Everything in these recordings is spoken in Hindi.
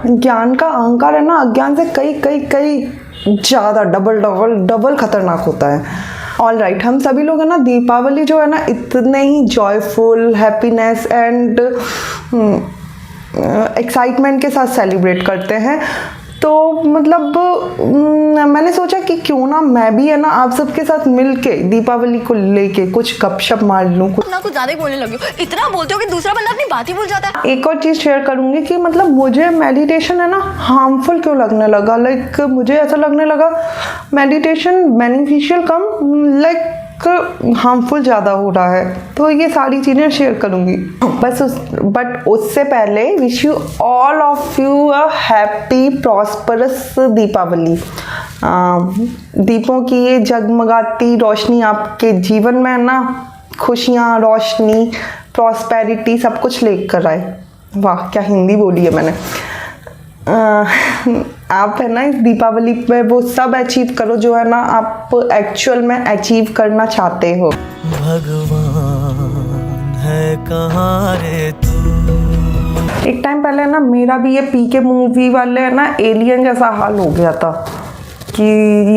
ज्ञान का अहंकार है ना अज्ञान से कई कई कई ज़्यादा डबल खतरनाक होता है। ऑल राइट, हम सभी लोग है ना दीपावली जो है ना इतने ही जॉयफुल, हैप्पीनेस एंड एक्साइटमेंट के साथ सेलिब्रेट करते हैं। तो मतलब मैंने सोचा कि क्यों ना मैं भी है ना आप सबके साथ मिलके दीपावली को लेके कुछ गपशप मार लूँ। ना कुछ ज़्यादा ही बोलने लगी हो, इतना बोलते हो कि दूसरा बंदा अपनी बात ही भूल जाता है। एक और चीज़ शेयर करूँगी कि मतलब मुझे मेडिटेशन है ना हार्मफुल क्यों लगने लगा। लाइक मुझे ऐसा लगने लगा मेडिटेशन बेनिफिशियल कम लाइक हार्मफुल ज़्यादा हो रहा है। तो ये सारी चीज़ें शेयर करूँगी बट उससे पहले wish you all of you a happy prosperous Deepawali. दीपों की ये जगमगाती रोशनी आपके जीवन में ना खुशियाँ, रोशनी, प्रॉस्पेरिटी सब कुछ लेकर आए। वाह क्या हिंदी बोली है मैंने। आप है ना इस दीपावली पे वो सब अचीव करो जो है ना आप एक्चुअल में अचीव करना चाहते हो। भगवान है कहाँ रे तू। एक टाइम पहले ना मेरा भी ये पीके मूवी वाले है ना एलियन जैसा हाल हो गया था कि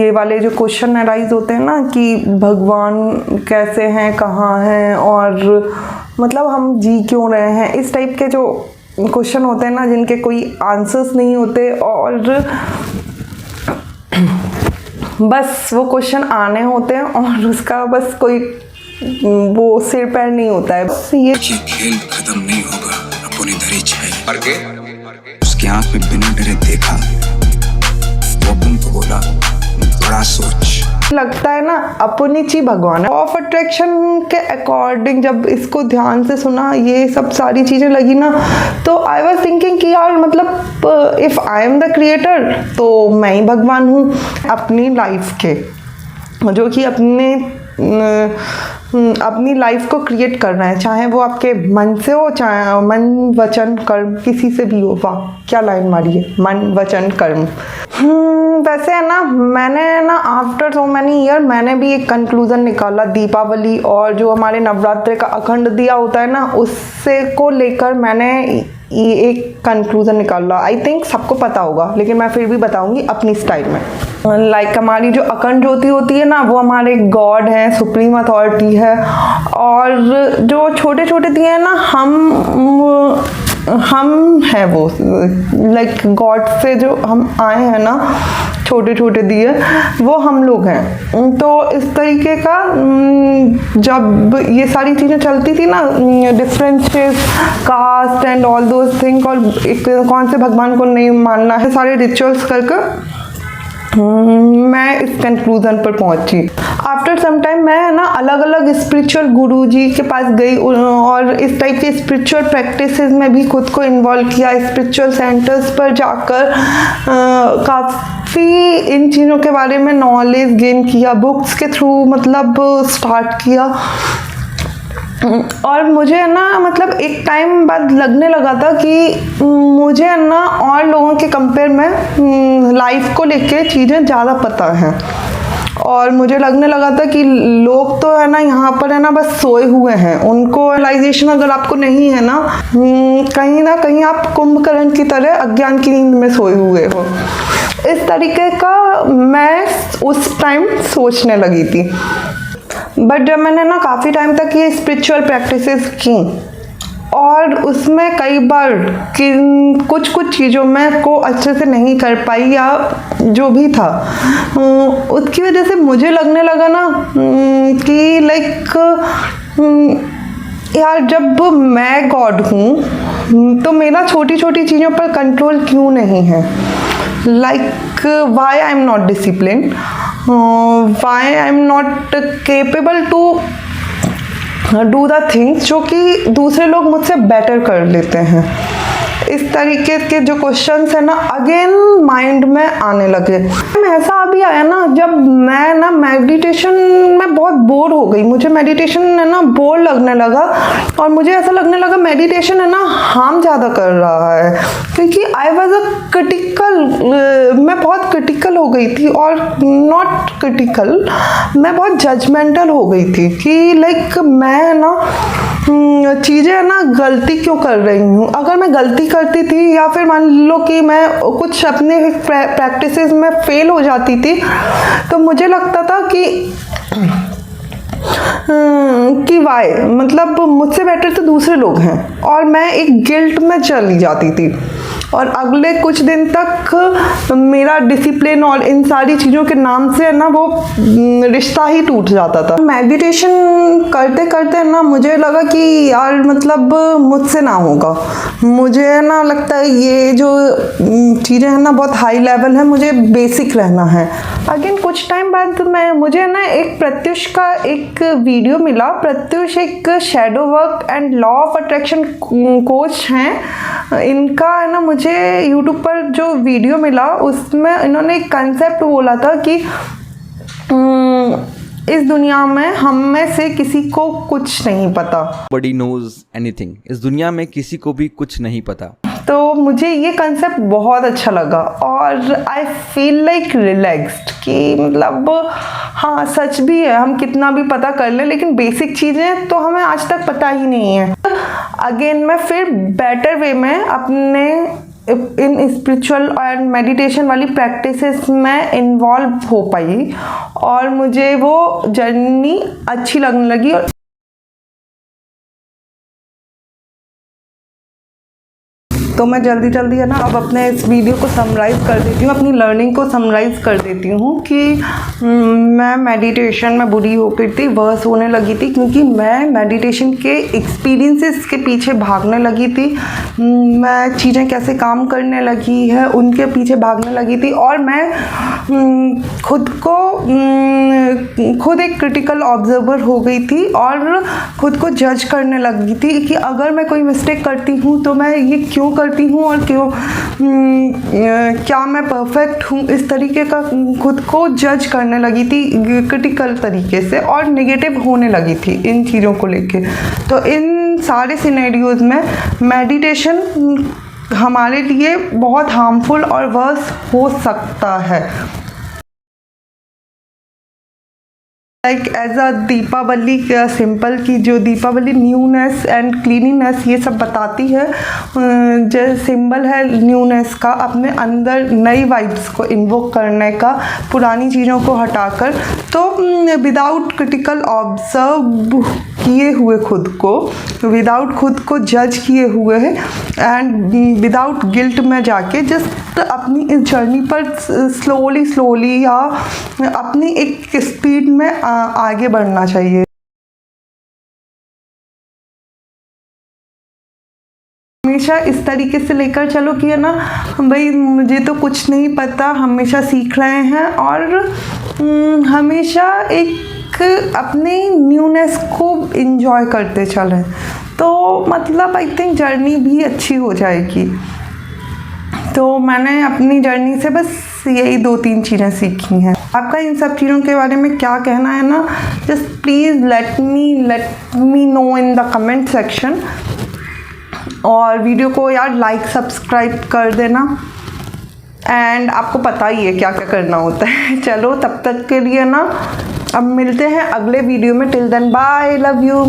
ये वाले जो क्वेश्चन अराइज होते हैं ना कि भगवान कैसे हैं, कहाँ हैं और मतलब हम जी क्यों रहे हैं, इस टाइप के जो क्वेश्चन होते हैं ना जिनके कोई आंसर्स नहीं होते और बस वो क्वेश्चन आने होते हैं और उसका बस कोई वो सिर पैर नहीं होता है। बस ये खेल खत्म नहीं होगा, अपनी धरी छाई। उसकी आंख में बिना डरे देखा, वो तुमको बोला बड़ा सोच। लगता है ना अपनी ची भगवान है। ऑफ अट्रैक्शन के अकॉर्डिंग जब इसको ध्यान से सुना, ये सब सारी चीज़ें लगी ना, तो आई वॉज थिंकिंग कि यार मतलब if I am the creator तो मैं ही भगवान हूँ अपनी लाइफ के, जो कि अपनी लाइफ को क्रिएट करना है, चाहे वो आपके मन से हो, चाहे मन वचन कर्म किसी से भी हो। वाह क्या लाइन मारी है, मन वचन कर्म। वैसे है ना मैंने ना आफ्टर सो मैनी ईयर मैंने भी एक कंक्लूज़न निकाला दीपावली और जो हमारे नवरात्रि का अखंड दिया होता है ना उससे को लेकर मैंने एक कंक्लूज़न निकाला। आई थिंक सबको पता होगा लेकिन मैं फिर भी बताऊंगी अपनी स्टाइल में। लाइक हमारी जो अखंड ज्योति होती है ना वो हमारे गॉड हैं, सुप्रीम अथॉरिटी है और जो छोटे छोटे दिए हैं ना हम हैं वो लाइक गॉड से जो हम आए हैं ना छोटे छोटे दिए वो हम लोग हैं। तो इस तरीके का जब ये सारी चीज़ें चलती थी ना differences caste and all those thing और कौन से भगवान को नहीं मानना है, सारे रिचुअल्स करके मैं इस कंक्लूजन पर पहुंची। आफ्टर सम टाइम मैं ना अलग अलग स्पिरिचुअल गुरुजी के पास गई और इस टाइप के स्पिरिचुअल प्रैक्टिसेस में भी खुद को इन्वॉल्व किया। स्पिरिचुअल सेंटर्स पर जाकर काफ़ी इन चीज़ों के बारे में नॉलेज गेन किया, बुक्स के थ्रू मतलब स्टार्ट किया। और मुझे ना मतलब एक टाइम बाद लगने लगा था कि मुझे ना और लोगों के कंपेयर में लाइफ को लेके चीज़ें ज़्यादा पता हैं और मुझे लगने लगा था कि लोग तो है ना यहाँ पर है ना बस सोए हुए हैं, उनको रियलाइजेशन अगर आपको नहीं है ना कहीं आप कुंभकर्ण की तरह अज्ञान की नींद में सोए हुए हो। इस तरीके का मैं उस टाइम सोचने लगी थी। बट जब मैंने ना काफ़ी टाइम तक ये स्पिरिचुअल प्रैक्टिसेस की और उसमें कई बार कुछ चीज़ों में को अच्छे से नहीं कर पाई या जो भी था उसकी वजह से मुझे लगने लगा ना कि लाइक यार जब मैं गॉड हूँ तो मेरा छोटी छोटी चीज़ों पर कंट्रोल क्यों नहीं है। Like why I am not discipline, why I am not capable to do the things जो कि दूसरे लोग मुझसे बेटर कर लेते हैं। इस तरीके के जो क्वेश्चंस है ना अगेन माइंड में आने लगे। ऐसा अभी आया ना जब मैं ना मेडिटेशन में बहुत बोर हो गई, मुझे मेडिटेशन है ना बोर लगने लगा और मुझे ऐसा लगने लगा मेडिटेशन है ना हार्म ज़्यादा कर रहा है क्योंकि आई वॉज अ क्रिटिकल, मैं बहुत क्रिटिकल हो गई थी और नॉट क्रिटिकल, मैं बहुत जजमेंटल हो गई थी कि लाइक मैं ना चीज़ें ना गलती क्यों कर रही हूँ। अगर मैं गलती करती थी या फिर मान लो कि मैं कुछ अपने प्रैक्टिसेस में फेल हो जाती थी, तो मुझे लगता था कि वाई, मतलब मुझसे बेटर तो दूसरे लोग हैं, और मैं एक गिल्ट में चली जाती थी और अगले कुछ दिन तक मेरा डिसिप्लिन और इन सारी चीज़ों के नाम से ना वो रिश्ता ही टूट जाता था। मेडिटेशन करते करते ना मुझे लगा कि यार मतलब मुझसे ना होगा, मुझे ना लगता है ये जो चीज़ें हैं ना बहुत हाई लेवल है, मुझे बेसिक रहना है। अगेन कुछ टाइम बाद मुझे ना एक प्रत्युष का एक वीडियो मिला। प्रत्युष एक shadow work and law of attraction coach हैं। इनका है ना मुझे यूट्यूब पर जो वीडियो मिला उसमें इन्होंने एक कंसेप्ट बोला था कि इस दुनिया में हम में से किसी को कुछ नहीं पता। Nobody knows anything। इस दुनिया में किसी को भी कुछ नहीं पता। तो मुझे ये कंसेप्ट बहुत अच्छा लगा और आई फील लाइक रिलैक्स्ड कि मतलब हाँ सच भी है, हम कितना भी पता कर लें लेकिन बेसिक चीज़ें तो हमें आज तक पता ही नहीं है। अगेन मैं फिर बेटर वे में अपने इन स्पिरिचुअल और मेडिटेशन वाली प्रैक्टिसेस में इन्वॉल्व हो पाई और मुझे वो जर्नी अच्छी लगने लगी। और तो मैं जल्दी जल्दी है ना अब अपने इस वीडियो को समराइज़ कर देती हूँ, अपनी लर्निंग को समराइज़ कर देती हूँ कि मैं मेडिटेशन में बुरी हो गई थी, बस होने लगी थी क्योंकि मैं मेडिटेशन के एक्सपीरियंसेस के पीछे भागने लगी थी। मैं चीज़ें कैसे काम करने लगी है उनके पीछे भागने लगी थी और मैं खुद एक क्रिटिकल ऑब्जर्वर हो गई थी और खुद को जज करने लगी थी कि अगर मैं कोई मिस्टेक करती हूँ तो मैं ये क्यों करती हूँ और क्यों क्या मैं परफेक्ट हूँ, इस तरीके का खुद को जज करने लगी थी क्रिटिकल तरीके से और नेगेटिव होने लगी थी इन चीज़ों को लेके। तो इन सारे सिनेरियोज़ में मेडिटेशन हमारे लिए बहुत हार्मफुल और वर्स हो सकता है। Like as a Deepawali simple की जो दीपावली न्यूनेस एंड क्लीनिनेस ये सब बताती है, जो सिंबल है न्यूनेस का, अपने अंदर नई वाइब्स को इन्वोक करने का, पुरानी चीज़ों को हटाकर, तो विदाउट क्रिटिकल ऑब्जर्व किए हुए खुद को, विदाउट खुद को जज किए हुए एंड विदाउट गिल्ट में जाके जस्ट अपनी इस जर्नी पर स्लोली या अपनी एक स्पीड में आगे बढ़ना चाहिए। हमेशा इस तरीके से लेकर चलो कि है ना भाई मुझे तो कुछ नहीं पता, हमेशा सीख रहे हैं और हमेशा एक अपने न्यूनेस को एंजॉय करते चलें, तो मतलब आई थिंक जर्नी भी अच्छी हो जाएगी। तो मैंने अपनी जर्नी से बस यही 2-3 चीज़ें सीखी हैं। आपका इन सब चीज़ों के बारे में क्या कहना है ना, just please let me know in the comment section. और वीडियो को यार लाइक सब्सक्राइब कर देना एंड आपको पता ही है क्या क्या करना होता है। चलो तब तक के लिए ना अब मिलते हैं अगले वीडियो में। Till then bye, love you.